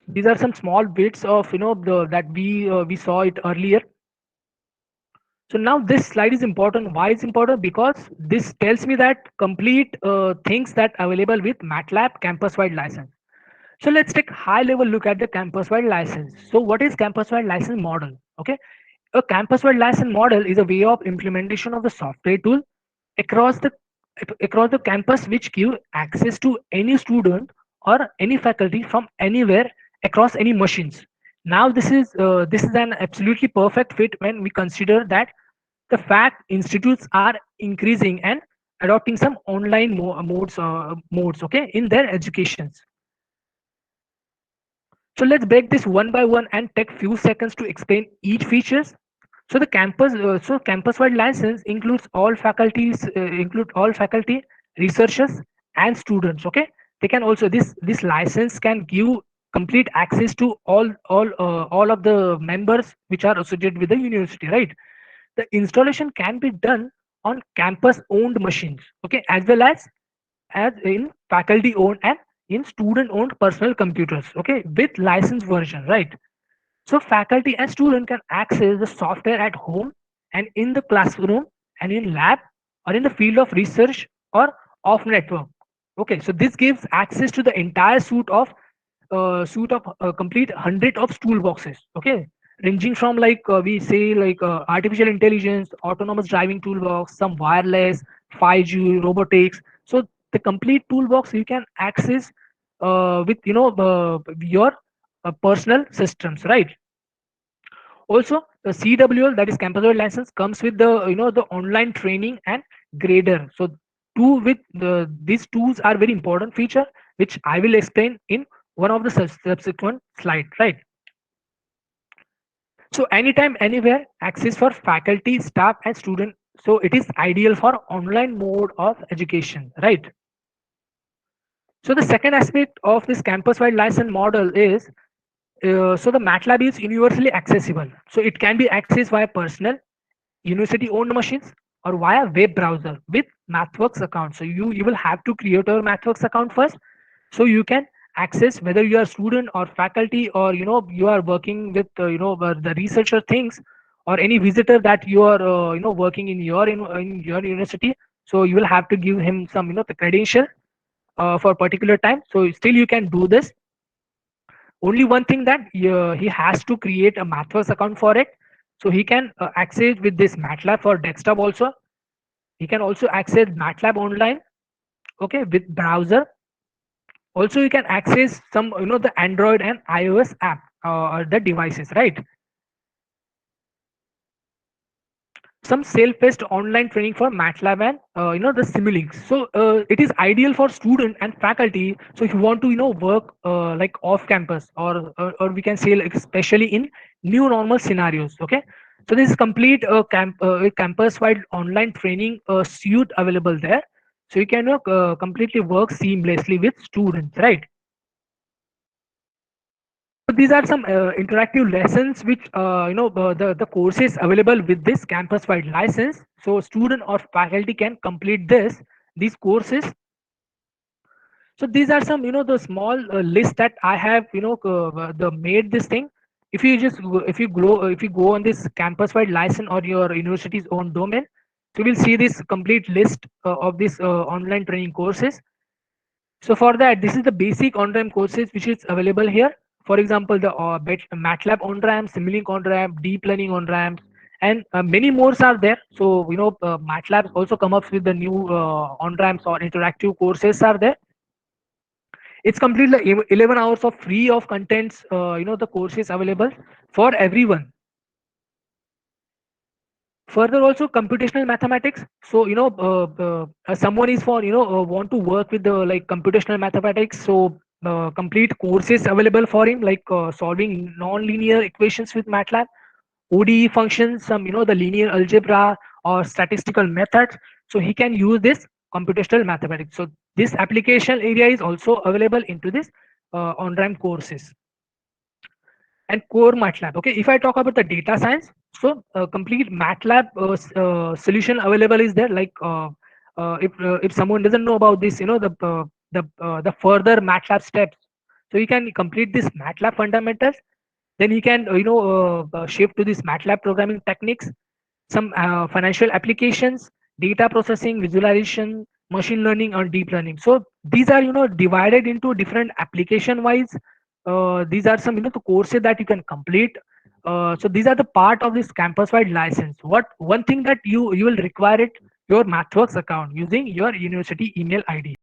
These are some small bits of that we saw it earlier. So now this slide is important. Why is important? Because this tells me that complete things that available with MATLAB campus-wide license. So let's take high level look at the campus-wide license. So what is campus-wide license model? Okay, a campus-wide license model is a way of implementation of the software tool across the across the campus, which give access to any student or any faculty from anywhere across any machines. Now this is an absolutely perfect fit when we consider that the fact institutes are increasing and adopting some online modes, okay, in their educations. So let's break this one by one and take few seconds to explain each features. So the campus-wide license include all faculty, researchers, and students. Okay, they can also this license can give complete access to all of the members which are associated with the university. Right, the installation can be done on campus-owned machines. Okay, as in faculty owned and in student owned personal computers, okay, with licensed version, right? So faculty and student can access the software at home and in the classroom and in lab or in the field of research or off network. Okay, so this gives access to the entire suite of complete hundred of toolboxes. Okay, ranging from like we say like artificial intelligence, autonomous driving toolbox, some wireless, 5G, robotics. So the complete toolbox you can access with your personal systems, right? Also, the CWL, that is campus wide license, comes with the online training and grader. So these tools are very important feature which I will explain in one of the subsequent slide, right? So anytime, anywhere, access for faculty, staff, and student. So it is ideal for online mode of education, right? So the second aspect of this campus-wide license model is so the MATLAB is universally accessible. So it can be accessed via personal university owned machines or via web browser with MathWorks account. So you will have to create a MathWorks account first, so you can access whether you are student or faculty or you are working with the researcher things or any visitor that you are working in your university. So you will have to give him some the credential for particular time. So still you can do this. Only one thing that he has to create a MathWorks account for it. So he can access with this MATLAB for desktop also. He can also access MATLAB online, okay, with browser. Also, you can access some the Android and iOS app the devices, right? Some self-paced online training for MATLAB and the Simulink. So it is ideal for student and faculty. So if you want to work like off campus or we can say like especially in new normal scenarios. Okay, so this is complete campus-wide online training suite available there. So you can completely work seamlessly with students, right? So these are some interactive lessons which the courses available with this campus-wide license. So student or faculty can complete these courses. So these are some the small list that I have the made this thing. If you just if you go on this campus-wide license or your university's own domain, so you will see this complete list of these online training courses. So for that, this is the basic on-ramp courses which is available here. For example, the MATLAB on-ramp, Simulink on-ramp, deep learning on-ramps, and many more are there. So MATLAB also come up with the new on-ramps or interactive courses are there. It's completely 11 hours of free of contents. The courses available for everyone. Further also computational mathematics. So someone is for want to work with the like computational mathematics. So complete courses available for him like solving non-linear equations with MATLAB, ODE functions, some the linear algebra or statistical methods. So he can use this computational mathematics. So this application area is also available into this on-ramp courses and core MATLAB. Okay, if I talk about the data science, so complete MATLAB solution available is there. Like if someone doesn't know about this, the further MATLAB steps, So he can complete this MATLAB fundamentals. Then he can shift to this MATLAB programming techniques, some financial applications, data processing, visualization, machine learning, or deep learning. So these are divided into different application wise. These are some the courses that you can complete. So these are the part of this campus wide license. What one thing that you will require it, your MathWorks account using your university email ID.